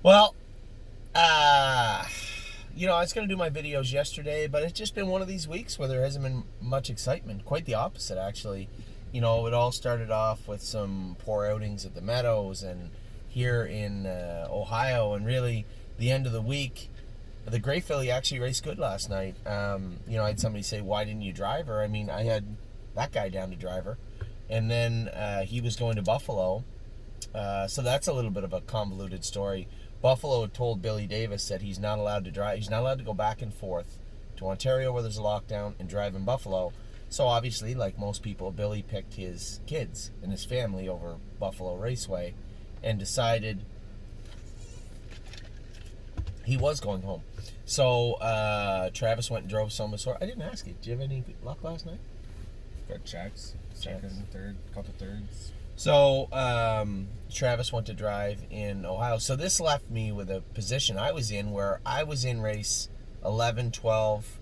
Well, uh, I was going to do my videos yesterday, but it's just been one of these weeks where there hasn't been much excitement. Quite the opposite, actually. It all started off with some poor outings at the Meadows and here in Ohio, and really the end of the week. The Gray Filly actually raced good last night. I had somebody say, "Why didn't you drive her?" I mean, I had that guy down to drive her, and then he was going to Buffalo. So that's a little bit of a convoluted story. Buffalo told Billy Davis that he's not allowed to drive. He's not allowed to go back and forth to Ontario where there's a lockdown and drive in Buffalo. So obviously, like most people, Billy picked his kids and his family over Buffalo Raceway and decided he was going home. So Travis went and drove some of his horse. I didn't ask you. Did you have any luck last night? Got checks, second, third, couple thirds. So Travis went to drive in Ohio. So this left me with a position I was in where I was in race 11, 12,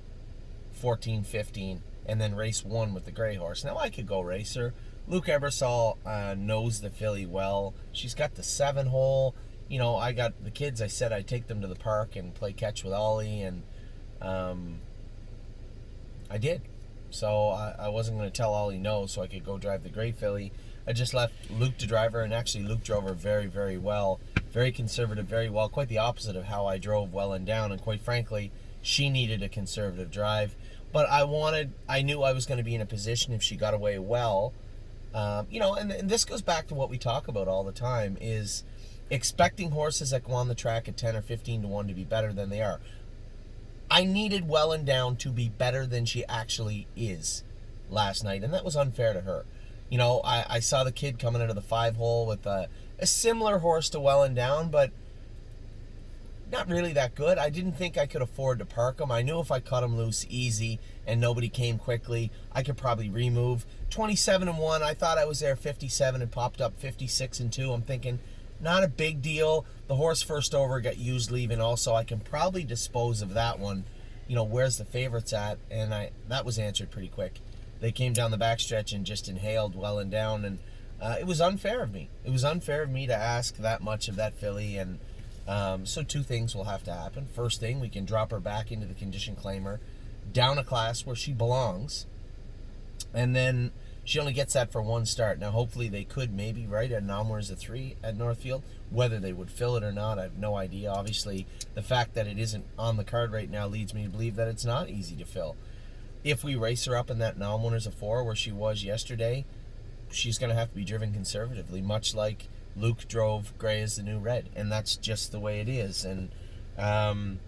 14, 15, and then race 1 with the gray horse. Now I could go racer. Luke Ebersol knows the filly well. She's got the 7 hole. I got the kids. I said I'd take them to the park and play catch with Ollie, and I did. So I wasn't going to tell Ollie no so I could go drive the gray filly. I just left Luke to drive her, and actually Luke drove her very, very well. Very conservative, very well. Quite the opposite of how I drove well and down, and quite frankly, she needed a conservative drive. But I knew I was going to be in a position if she got away well. And this goes back to what we talk about all the time, is expecting horses that go on the track at 10 or 15 to 1 to be better than they are. I needed Well and Down to be better than she actually is last night, and that was unfair to her. I saw the kid coming out of the 5 hole with a similar horse to Well and Down, but not really that good. I didn't think I could afford to park him. I knew if I cut him loose easy and nobody came quickly, I could probably remove. 27-1, I thought I was there 57 and popped up 56-2. I'm thinking, not a big deal. The horse first over got used leaving also. I can probably dispose of that one. Where's the favorites at? And that was answered pretty quick. They came down the backstretch and just inhaled Well and Down, and it was unfair of me. It was unfair of me to ask that much of that filly, and so 2 things will have to happen. First thing, we can drop her back into the condition claimer, down a class where she belongs, and then she only gets that for 1 start. Now, hopefully they could maybe, right, at Nomwers a 3 at Northfield. Whether they would fill it or not, I have no idea. Obviously, the fact that it isn't on the card right now leads me to believe that it's not easy to fill. If we race her up in that Nomwers a 4 where she was yesterday, she's going to have to be driven conservatively, much like Luke drove Gray as the New Red, and that's just the way it is. And when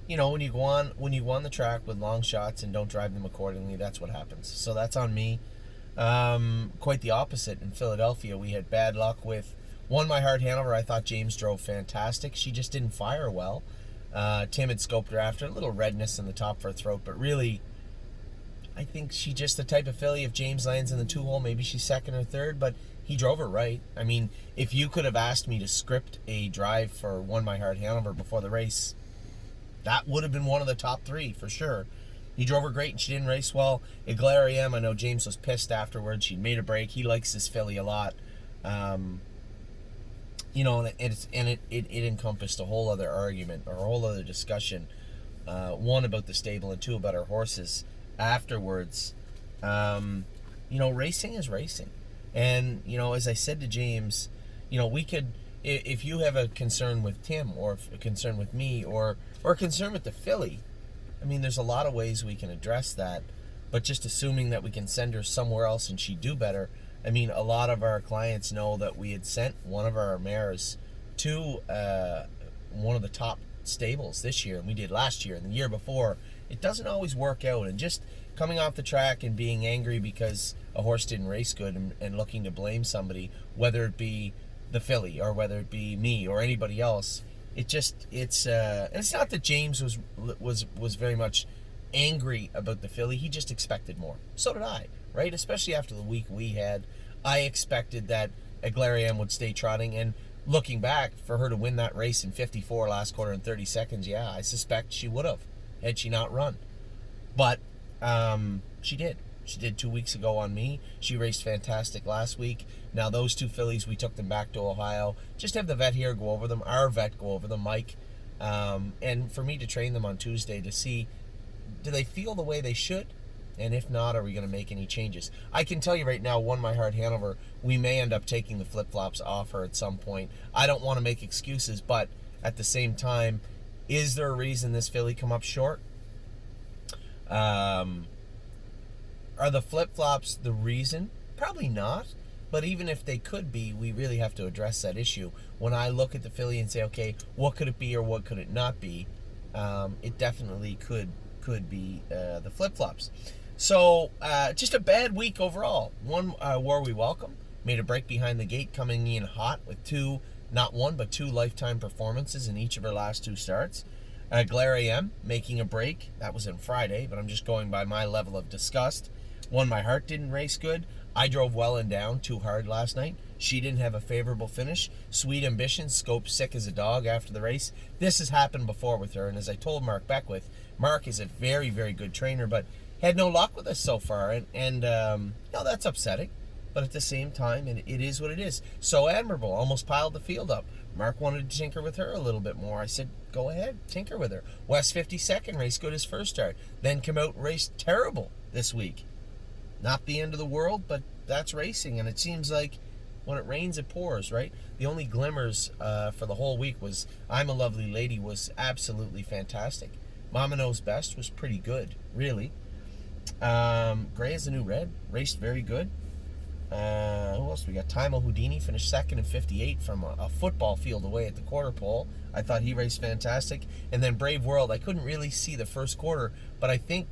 you go on the track with long shots and don't drive them accordingly, that's what happens. So that's on me. Quite the opposite in Philadelphia. We had bad luck with Won My Heart Hanover. I thought James drove fantastic. She just didn't fire well. Tim had scoped her after, a little redness in the top of her throat, but really, I think she's just the type of filly, if James lands in the 2 hole, maybe she's 2nd or 3rd, but he drove her right. I mean, if you could have asked me to script a drive for Won My Heart Hanover before the race, that would have been one of the top 3 for sure. He drove her great and she didn't race well. Iglaria, I know James was pissed afterwards. She'd made a break. He likes this filly a lot. And it encompassed a whole other argument or a whole other discussion. 1 about the stable and 2 about our horses afterwards. Racing is racing. And, as I said to James, we could, if you have a concern with Tim or a concern with me or a concern with the filly, I mean, there's a lot of ways we can address that, but just assuming that we can send her somewhere else and she'd do better. I mean, a lot of our clients know that we had sent one of our mares to one of the top stables this year, and we did last year and the year before. It doesn't always work out, and just coming off the track and being angry because a horse didn't race good and looking to blame somebody, whether it be the filly or whether it be me or anybody else, it's not that James was very much angry about the filly. He just expected more. So did I, right? Especially after the week we had. I expected that Iglaria would stay trotting, and looking back, for her to win that race in 54 last quarter in 30 seconds, yeah, I suspect she would have had she not run. But she did. She did 2 weeks ago on me. She raced fantastic last week. Now those 2 fillies, we took them back to Ohio. Just have the vet here go over them. Our vet go over them, Mike. And for me to train them on Tuesday to see, do they feel the way they should? And if not, are we going to make any changes? I can tell you right now, One My Heart Hanover, we may end up taking the flip-flops off her at some point. I don't want to make excuses, but at the same time, is there a reason this filly come up short? Are the flip-flops the reason? Probably not. But even if they could be, we really have to address that issue. When I look at the filly and say, okay, what could it be or what could it not be? It definitely could be the flip-flops. So, just a bad week overall. One, War We Welcome made a break behind the gate, coming in hot with 2, not 1, but 2 lifetime performances in each of her last 2 starts. Glare AM making a break. That was on Friday, but I'm just going by my level of disgust. One My Heart didn't race good. I drove well and down too hard last night. She didn't have a favorable finish. Sweet Ambition scoped sick as a dog after the race. This has happened before with her, and as I told Mark Beckwith, Mark is a very, very good trainer, but had no luck with us so far, and that's upsetting. But at the same time, it is what it is. So Admirable almost piled the field up. Mark wanted to tinker with her a little bit more. I said, go ahead, tinker with her. West 52nd race good his first start. Then come out and raced terrible this week. Not the end of the world, but that's racing, and it seems like when it rains, it pours, right? The only glimmers for the whole week was I'm a Lovely Lady was absolutely fantastic. Mama Knows Best was pretty good, really. Gray is the New Red raced very good. Who else we got? Timo Houdini finished second in 58 from a football field away at the quarter pole. I thought he raced fantastic. And then Brave World, I couldn't really see the first quarter, but I think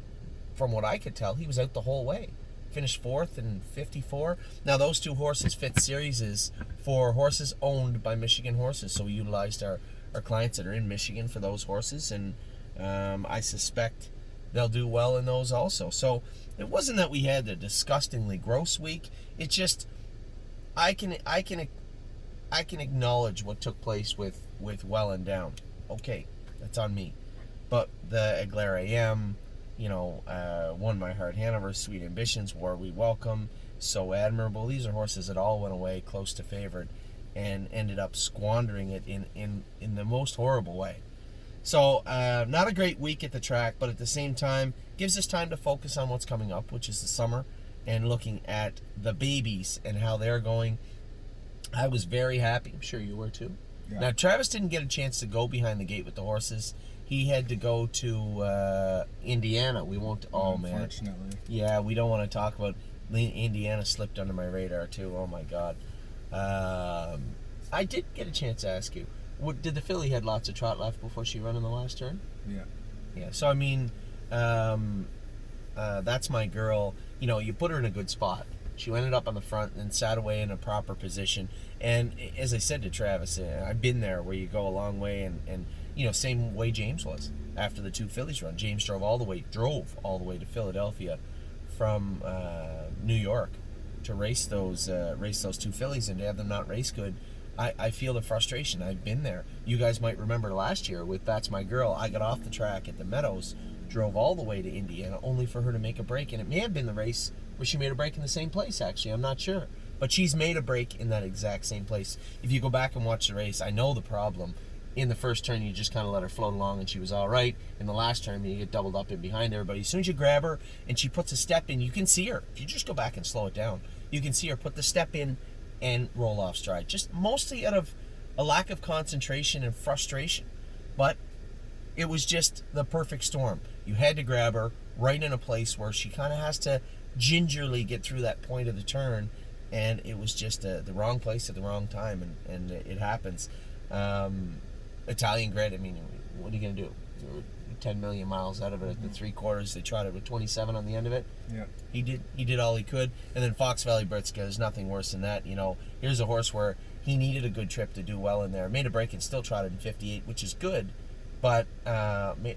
from what I could tell, he was out the whole way. Finished 4th in 54. Now those 2 horses fit series for horses owned by Michigan horses, so we utilized our clients that are in Michigan for those horses, and I suspect they'll do well in those also. So it wasn't that we had a disgustingly gross week. It's just I can acknowledge what took place with Well and Down. Okay, that's on me. But the Glare AM, One My Heart Hanover, Sweet Ambitions, War We Welcome, So Admirable. These are horses that all went away close to favored and ended up squandering it in the most horrible way. So, not a great week at the track, but at the same time, gives us time to focus on what's coming up, which is the summer, and looking at the babies and how they're going. I was very happy. I'm sure you were too. Yeah. Now, Travis didn't get a chance to go behind the gate with the horses. He had to go to Indiana. We won't. Oh, man. Unfortunately. Yeah, we don't want to talk about. Indiana slipped under my radar too. Oh my God. I did get a chance to ask you. Did the filly had lots of trot left before she ran in the last turn? Yeah. Yeah. So I mean, that's my girl. You put her in a good spot. She ended up on the front and sat away in a proper position. And as I said to Travis, I've been there where you go a long way, and same way James was after the 2 fillies run. James drove all the way to Philadelphia from New York to race those 2 fillies, and to have them not race good. I feel the frustration. I've been there. You guys might remember last year with That's My Girl. I got off the track at the Meadows, drove all the way to Indiana, only for her to make a break. And it may have been the race where she made a break in the same place, actually. I'm not sure. But she's made a break in that exact same place. If you go back and watch the race, I know the problem. In the first turn, you just kind of let her float along, and she was all right. In the last turn, you get doubled up in behind everybody. As soon as you grab her and she puts a step in, you can see her. If you just go back and slow it down, you can see her put the step in and roll off stride, just mostly out of a lack of concentration and frustration. But it was just the perfect storm. You had to grab her right in a place where she kind of has to gingerly get through that point of the turn, and it was just the wrong place at the wrong time, and it happens. Italian Grid, I mean, what are you going to do? 10 million miles out of it at the 3/4. They tried it with 27 on the end of it. Yeah. He did all he could. And then Fox Valley Britska, there's nothing worse than that. Here's a horse where he needed a good trip to do well in there. Made a break and still trotted in 58, which is good. But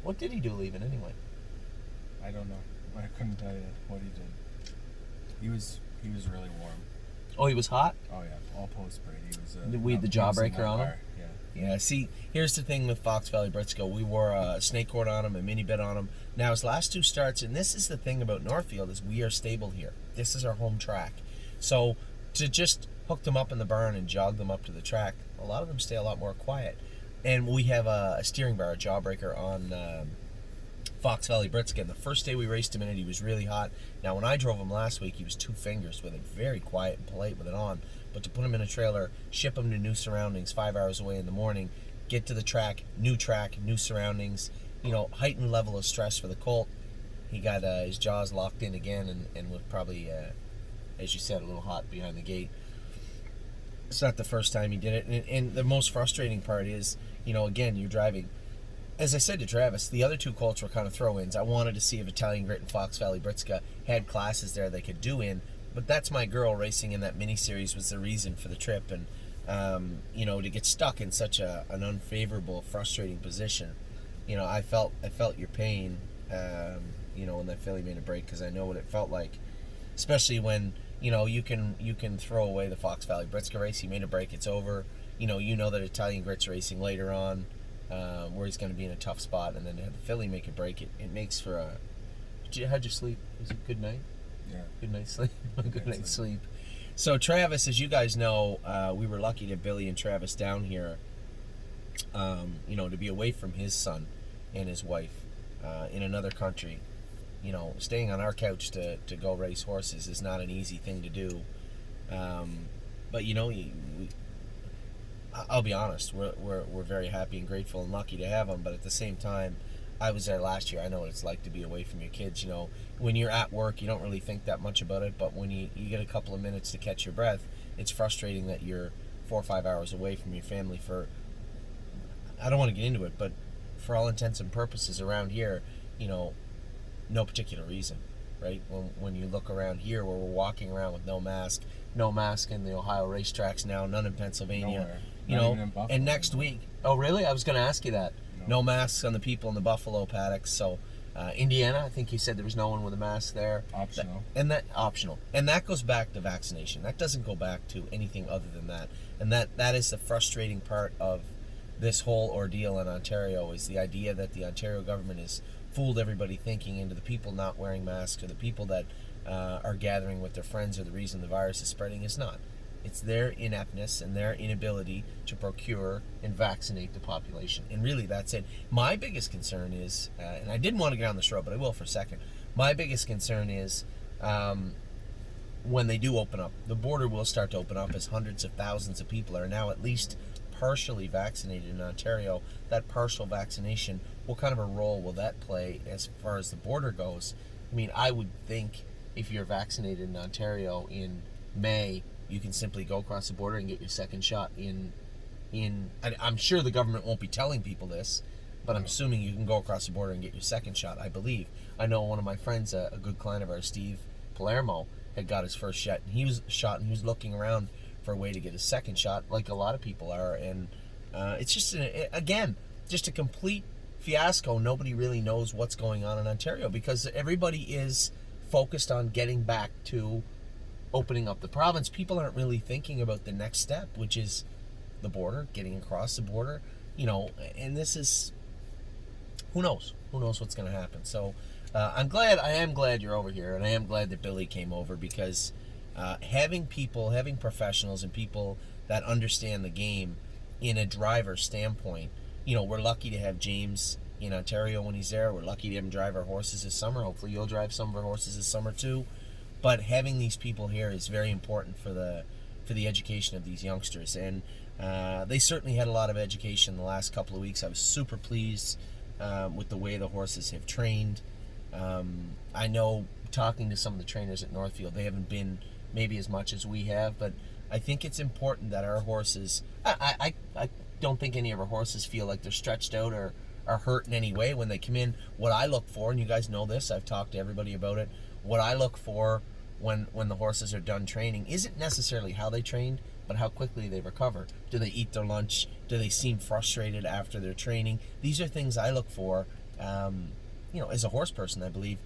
what did he do leaving anyway? I don't know. I couldn't tell you what he did. He was really warm. Oh, he was hot? Oh yeah, all post parade. He was. We had the jawbreaker on him. Yeah, see, here's the thing with Fox Valley Briscoe. We wore a snake cord on him, a mini bit on him. Now his last two starts, and this is the thing about Northfield, is we are stable here. This is our home track. So to just hook them up in the barn and jog them up to the track, a lot of them stay a lot more quiet. And we have a steering bar, a jawbreaker on Fox Valley Briscoe. And the first day we raced him in it, he was really hot. Now when I drove him last week, he was 2 fingers with it, very quiet and polite with it on. But to put him in a trailer, ship him to new surroundings 5 hours away in the morning, get to the track, new surroundings, heightened level of stress for the colt. He got his jaws locked in again and was probably, as you said, a little hot behind the gate. It's not the first time he did it. And the most frustrating part is, again, you're driving. As I said to Travis, the other 2 colts were kind of throw-ins. I wanted to see if Italian Grit and Fox Valley Briscoe had classes there they could do in. But that's my girl. Racing in that mini-series was the reason for the trip. And, to get stuck in such an unfavorable, frustrating position, I felt your pain, when that filly made a break, because I know what it felt like, especially when, you can throw away the Fox Valley Briscoe race. He made a break, it's over. You know that Italian Grit's racing later on, where he's going to be in a tough spot, and then to have the filly make a break, it makes for a... How'd you sleep? Was it a good night? Yeah. Good night's sleep. Good night's sleep. So Travis, as you guys know, we were lucky to have Billy and Travis down here, to be away from his son and his wife in another country. Staying on our couch to go race horses is not an easy thing to do. But I'll be honest, we're very happy and grateful and lucky to have them. But at the same time, I was there last year. I know what it's like to be away from your kids. When you're at work, you don't really think that much about it. But when you get a couple of minutes to catch your breath, it's frustrating that you're 4 or 5 hours away from your family for, I don't want to get into it, but for all intents and purposes around here, no particular reason, right? When you look around here where we're walking around with no mask in the Ohio racetracks now, none in Pennsylvania. Nowhere. Not even in Buffalo. And next week, oh really? I was going to ask you that. No masks on the people in the Buffalo paddocks. So Indiana, I think you said there was no one with a mask there. Optional. Optional. And that goes back to vaccination. That doesn't go back to anything other than that. And that is the frustrating part of this whole ordeal in Ontario, is the idea that the Ontario government has fooled everybody thinking into the people not wearing masks, or the people that are gathering with their friends, or the reason the virus is spreading. Is not. It's their ineptness and their inability to procure and vaccinate the population. And really, that's it. My biggest concern is, and I didn't want to get on this road, but I will for a second. My biggest concern is when they do open up, the border will start to open up, as hundreds of thousands of people are now at least partially vaccinated in Ontario. That partial vaccination, what kind of a role will that play as far as the border goes? I mean, I would think if you're vaccinated in Ontario in May, you can simply go across the border and get your second shot I'm sure the government won't be telling people this, but I'm assuming you can go across the border and get your second shot, I believe. I know one of my friends, a good client of ours, Steve Palermo, had got his first shot, and he was looking around for a way to get his second shot, like a lot of people are. And it's just, just a complete fiasco. Nobody really knows what's going on in Ontario, because everybody is focused on getting back to opening up the province. People aren't really thinking about the next step, which is the border, getting across the border, and this is, who knows what's going to happen. So I am glad you're over here, and I am glad that Billy came over, because having professionals and people that understand the game in a driver's standpoint, we're lucky to have James in Ontario when he's there. We're lucky to have him drive our horses this summer. Hopefully you'll drive some of our horses this summer too. But having these people here is very important for the education of these youngsters, and they certainly had a lot of education the last couple of weeks. I was super pleased with the way the horses have trained. I know, talking to some of the trainers at Northfield, they haven't been maybe as much as we have, but I think it's important that our horses, I don't think any of our horses feel like they're stretched out or are hurt in any way when they come in. What I look for, and you guys know this, I've talked to everybody about it, what I look for when the horses are done training isn't necessarily how they trained, but how quickly they recover. Do they eat their lunch? Do they seem frustrated after their training? These are things I look for, as a horse person, I believe.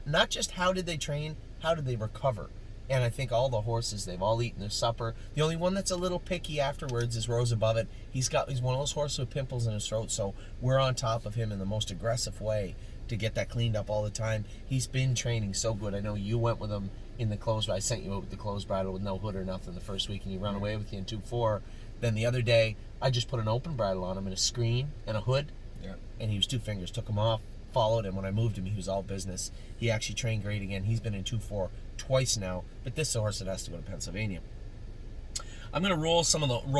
Not just how did they train, how did they recover? And I think all the horses, they've all eaten their supper. The only one that's a little picky afterwards is Rose Above It. He's one of those horses with pimples in his throat, so we're on top of him in the most aggressive way to get that cleaned up all the time. He's been training so good. I know you went with him in the closed bridle. I sent you out with the closed bridle with no hood or nothing the first week, and he ran away with you in 2-4. Then the other day, I just put an open bridle on him and a screen and a hood, and he was 2 fingers. Took him off, followed him. When I moved him, he was all business. He actually trained great again. He's been in 2-4 twice now, but this is a horse that has to go to Pennsylvania. I'm going to roll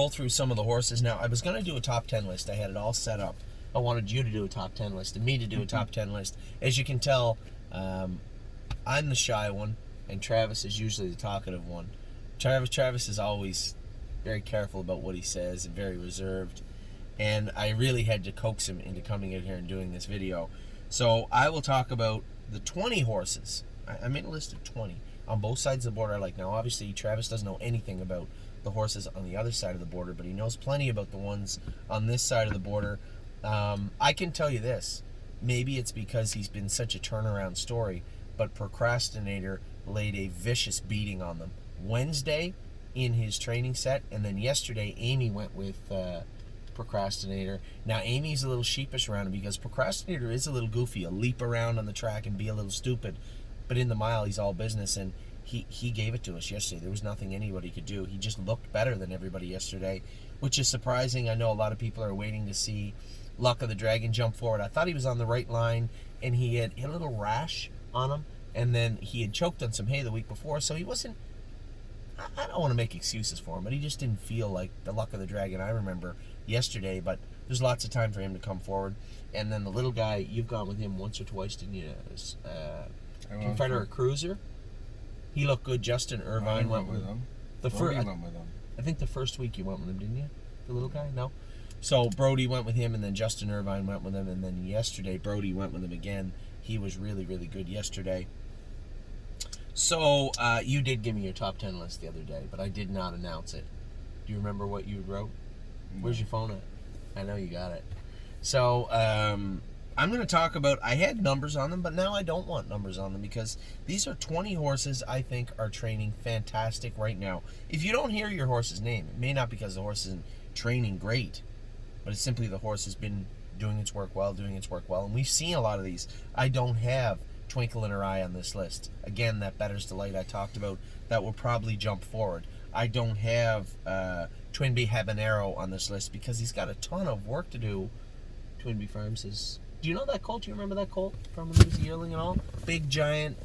through some of the horses now. I was going to do a top 10 list. I had it all set up. I wanted you to do a top 10 list and me to do a top 10 list. As you can tell, I'm the shy one, and Travis is usually the talkative one. Travis is always very careful about what he says and very reserved, and I really had to coax him into coming in here and doing this video. So I will talk about the 20 horses. I made a list of 20 on both sides of the border I like. Now, obviously, Travis doesn't know anything about the horses on the other side of the border, but he knows plenty about the ones on this side of the border. I can tell you this. Maybe it's because he's been such a turnaround story, but Procrastinator laid a vicious beating on them. Wednesday in his training set, and then yesterday Amy went with Procrastinator. Now, Amy's a little sheepish around him because Procrastinator is a little goofy. He'll leap around on the track and be a little stupid. But in the mile, he's all business, and he gave it to us yesterday. There was nothing anybody could do. He just looked better than everybody yesterday, which is surprising. I know a lot of people are waiting to see Luck of the Dragon jump forward. I thought he was on the right line, and he had a little rash on him, and then he had choked on some hay the week before, so he wasn't... I don't want to make excuses for him, but he just didn't feel like the Luck of the Dragon I remember yesterday, but there's lots of time for him to come forward. And then the little guy, you've gone with him once or twice, didn't you? Confederate Cruiser. He looked good. Justin Irvine went with him. I think the first week you went with him, didn't you? The little guy? No? So Brody went with him, and then Justin Irvine went with him, and then yesterday Brody went with him again. He was really, really good yesterday. So you did give me your top 10 list the other day, but I did not announce it. Do you remember what you wrote? Where's your phone at? I know you got it. So I'm going to talk about, I had numbers on them, but now I don't want numbers on them because these are 20 horses I think are training fantastic right now. If you don't hear your horse's name, it may not be because the horse isn't training great, but it's simply the horse has been doing its work well, and we've seen a lot of these. I don't have Twinkle in Her Eye on this list. Again, that Better's Delight I talked about, that will probably jump forward. I don't have Twinbee Habanero on this list because he's got a ton of work to do. Twinbee Farms is... Do you know that colt? Do you remember that colt from when he was a yearling and all? Big, giant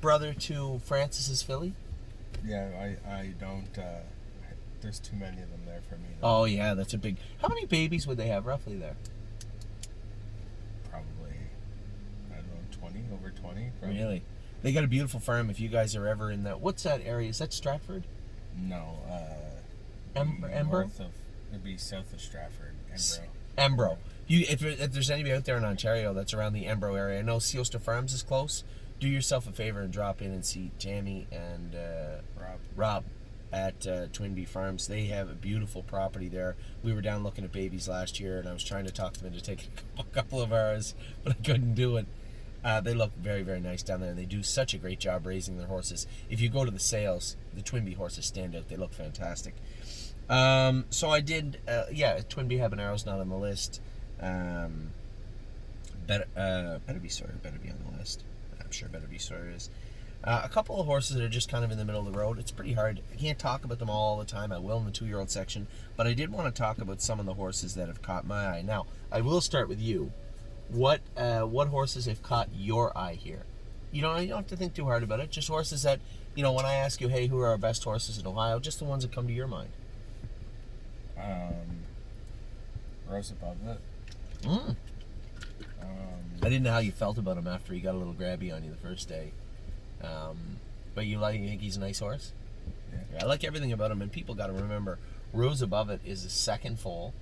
brother to Francis's filly? Yeah, I don't... there's too many of them there for me. Oh, yeah, that's a big... How many babies would they have roughly there? Probably, I don't know, 20, over 20. Probably. Really? They got a beautiful farm if you guys are ever in that... What's that area? Is that Stratford? No, Embro? It'd be south of Stratford, Embro. If there's anybody out there in Ontario that's around the Embro area, I know Seoster Farms is close. Do yourself a favor and drop in and see Jamie and Rob at Twinbee Farms. They have a beautiful property there. We were down looking at babies last year, and I was trying to talk them into taking a couple of hours, but I couldn't do it. They look very, very nice down there, and they do such a great job raising their horses. If you go to the sales, the Twinbee horses stand out. They look fantastic. So I did, Twinbee Habanero's not on the list. Better Be Sawyer better be on the list. I'm sure Better Be Sawyer is. A couple of horses that are just kind of in the middle of the road. It's pretty hard. I can't talk about them all the time. I will in the 2-year-old section, but I did want to talk about some of the horses that have caught my eye. Now, I will start with you. What horses have caught your eye here? You don't have to think too hard about it. Just horses that, when I ask you, hey, who are our best horses in Ohio? Just the ones that come to your mind. Rose Above It. I didn't know how you felt about him after he got a little grabby on you the first day. But you think he's a nice horse? Yeah, I like everything about him, and people got to remember, Rose Above It is the second foal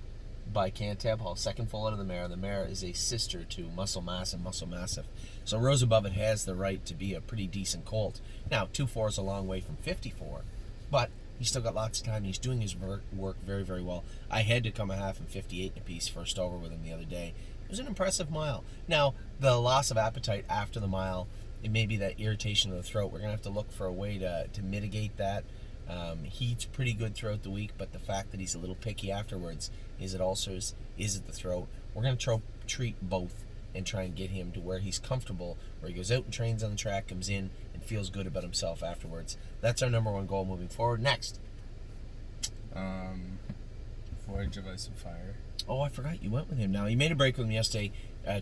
by Cantab Hall, second foal out of the mare. The mare is a sister to Muscle Mass and Muscle Massive. So Rose Above It has the right to be a pretty decent colt. Now, 2-4 is a long way from 54, but he's still got lots of time. He's doing his work very, very well. I had to come a half and 58 and a piece first over with him the other day. It was an impressive mile. Now, the loss of appetite after the mile it may be that irritation of the throat. We're going to have to look for a way to mitigate that. He eats pretty good throughout the week, but the fact that he's a little picky afterwards, is it ulcers, is it the throat? We're going to treat both and try and get him to where he's comfortable, where he goes out and trains on the track, comes in, and feels good about himself afterwards. That's our number one goal moving forward. Next. Voyage of Ice and Fire. Oh, I forgot you went with him. Now, he made a break with him yesterday.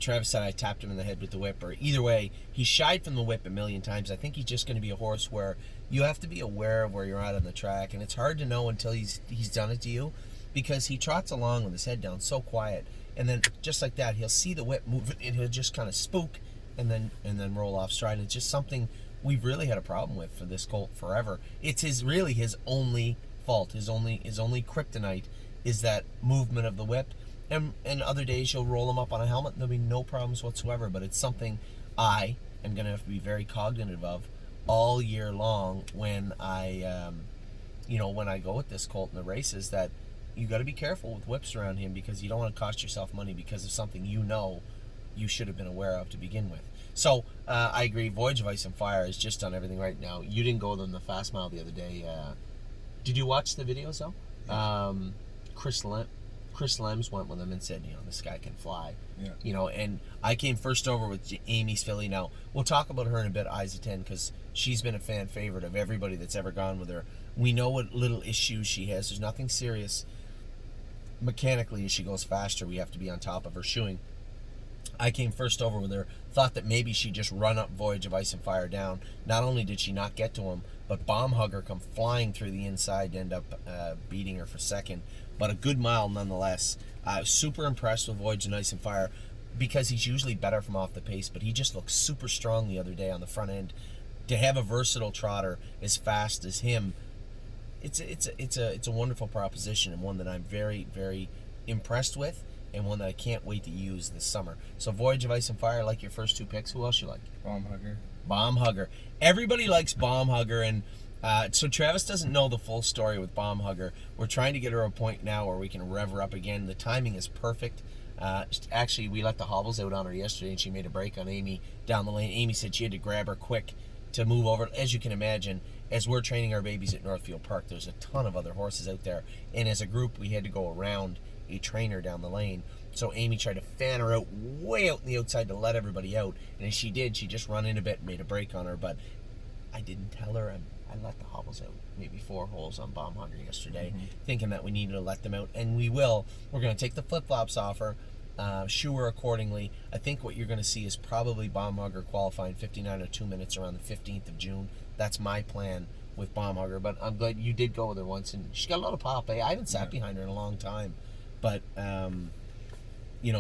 Travis said I tapped him in the head with the whip, or either way, he shied from the whip a million times. I think he's just going to be a horse where you have to be aware of where you're at on the track, and it's hard to know until he's done it to you, because he trots along with his head down so quiet, and then just like that, he'll see the whip moving, and he'll just kind of spook, and then roll off stride. And it's just something we've really had a problem with for this colt forever. It's his only fault, his only kryptonite is that movement of the whip. And other days you'll roll him up on a helmet and there'll be no problems whatsoever, but it's something I am going to have to be very cognitive of all year long when I when I go with this colt in the races, that you got to be careful with whips around him, because you don't want to cost yourself money because of something you should have been aware of to begin with. So I agree, Voyage of Ice and Fire has just done everything right now. You didn't go with him the fast mile the other day. Did you watch the videos though? Yeah. Chris Lems went with him and said, this guy can fly. Yeah. And I came first over with Amy's filly. Now, we'll talk about her in a bit, Eyes of 10, because she's been a fan favorite of everybody that's ever gone with her. We know what little issues she has. There's nothing serious. Mechanically, as she goes faster, we have to be on top of her shoeing. I came first over with her, thought that maybe she'd just run up Voyage of Ice and Fire down. Not only did she not get to him, but Bomb Hugger come flying through the inside to end up beating her for second. But a good mile nonetheless. Super impressed with Voyage of Ice and Fire, because he's usually better from off the pace, but he just looked super strong the other day on the front end. To have a versatile trotter as fast as him, it's a wonderful proposition, and one that I'm very, very impressed with, and one that I can't wait to use this summer. So Voyage of Ice and Fire, like your first two picks. Who else you like? Bomb Hugger. Bomb Hugger. Everybody likes Bomb Hugger, and so Travis doesn't know the full story with Bomb Hugger. We're trying to get her a point now where we can rev her up again. The timing is perfect. Actually, we let the hobbles out on her yesterday, and she made a break on Amy down the lane. Amy said she had to grab her quick to move over. As you can imagine, as we're training our babies at Northfield Park, there's a ton of other horses out there, and as a group, we had to go around a trainer down the lane. So Amy tried to fan her out way out in the outside to let everybody out, and as she did, she just run in a bit and made a break on her. But I didn't tell her. I let the hobbles out, maybe 4 holes on Bomb Hugger yesterday, thinking that we needed to let them out, and we will. We're going to take the flip-flops off her, shoe her accordingly. I think what you're going to see is probably Bomb Hugger qualifying 59.02 minutes around the 15th of June. That's my plan with Bomb Hugger, but I'm glad you did go with her once, and she's got a lot of pop. I haven't sat behind her in a long time, but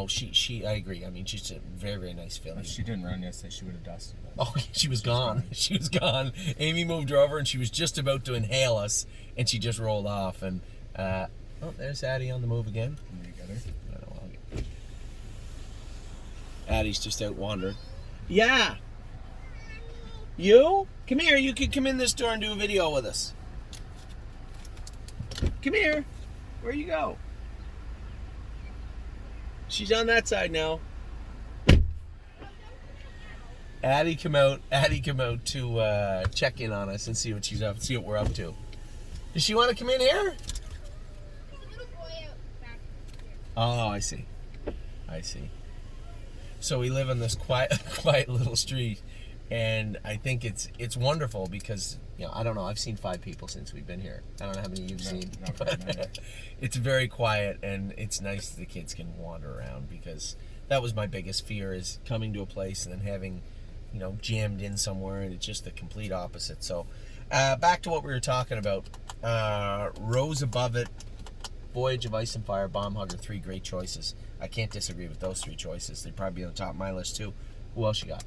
she I agree. I mean, she's a very, very nice filly. If she didn't run yesterday, she would have dusted us. Oh, she was gone. She was gone. Amy moved her over, and she was just about to inhale us, and she just rolled off. And there's Addie on the move again. Can you get her? I don't know. Addie's just out wandering. Yeah. You? Come here. You could come in this door and do a video with us. Come here. Where you go? She's on that side now. Addie come out to check in on us and see what we're up to. Does she want to come in here? Oh, I see. So we live on this quiet little street, and I think it's wonderful because I don't know. I've seen 5 people since we've been here. I don't know how many you've seen, but it's very quiet, and it's nice that the kids can wander around, because that was my biggest fear, is coming to a place and then having jammed in somewhere, and it's just the complete opposite. So back to what we were talking about. Rows above it, Voyage of Ice and Fire, Bomb Hugger, 3 great choices. I can't disagree with those 3 choices. They'd probably be on the top of my list too. Who else you got?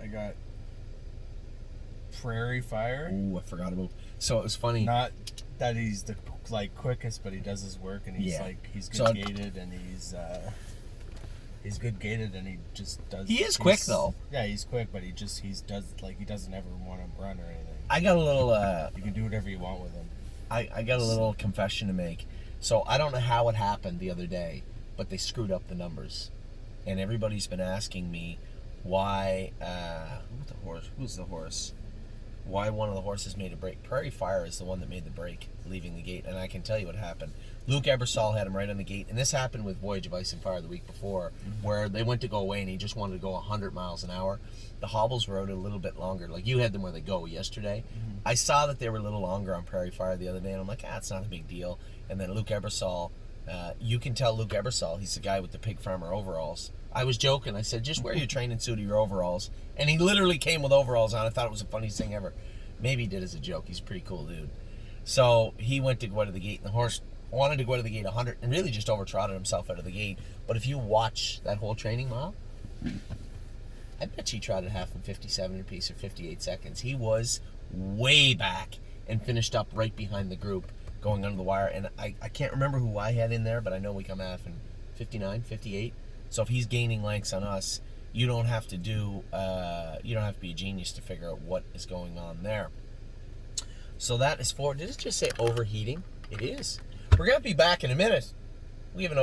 I got Prairie Fire. Ooh, I forgot about. So it was funny. Not that he's the quickest, but he does his work, and he's he's good gated, and he's good gated, and he just does. He is quick though. Yeah, he's quick, but he doesn't ever want to run or anything. I got a little. You can do whatever you want with him. I got a little confession to make. So I don't know how it happened the other day, but they screwed up the numbers. And everybody's been asking me why, who's the horse? Why one of the horses made a break. Prairie Fire is the one that made the break leaving the gate, and I can tell you what happened. Luke Ebersol had him right on the gate, and this happened with Voyage of Ice and Fire the week before, where they went to go away and he just wanted to go 100 miles an hour. The hobbles were out a little bit longer. Like, you had them where they go yesterday. I saw that they were a little longer on Prairie Fire the other day, and I'm like, it's not a big deal. And then Luke Ebersol, you can tell Luke Ebersol, he's the guy with the pig farmer overalls. I was joking. I said, just wear your training suit or your overalls. And he literally came with overalls on. I thought it was the funniest thing ever. Maybe he did as a joke. He's a pretty cool dude. So he went to go to the gate, and the horse wanted to go to the gate 100 and really just overtrotted himself out of the gate. But if you watch that whole training mile, I bet he trotted half in 57 apiece or 58 seconds. He was way back and finished up right behind the group going under the wire. And I can't remember who I had in there, but I know we come half in 59, 58. So if he's gaining lengths on us, you don't have to do, you don't have to be a genius to figure out what is going on there. So that is for, did it just say overheating? It is. We're going to be back in a minute. We have an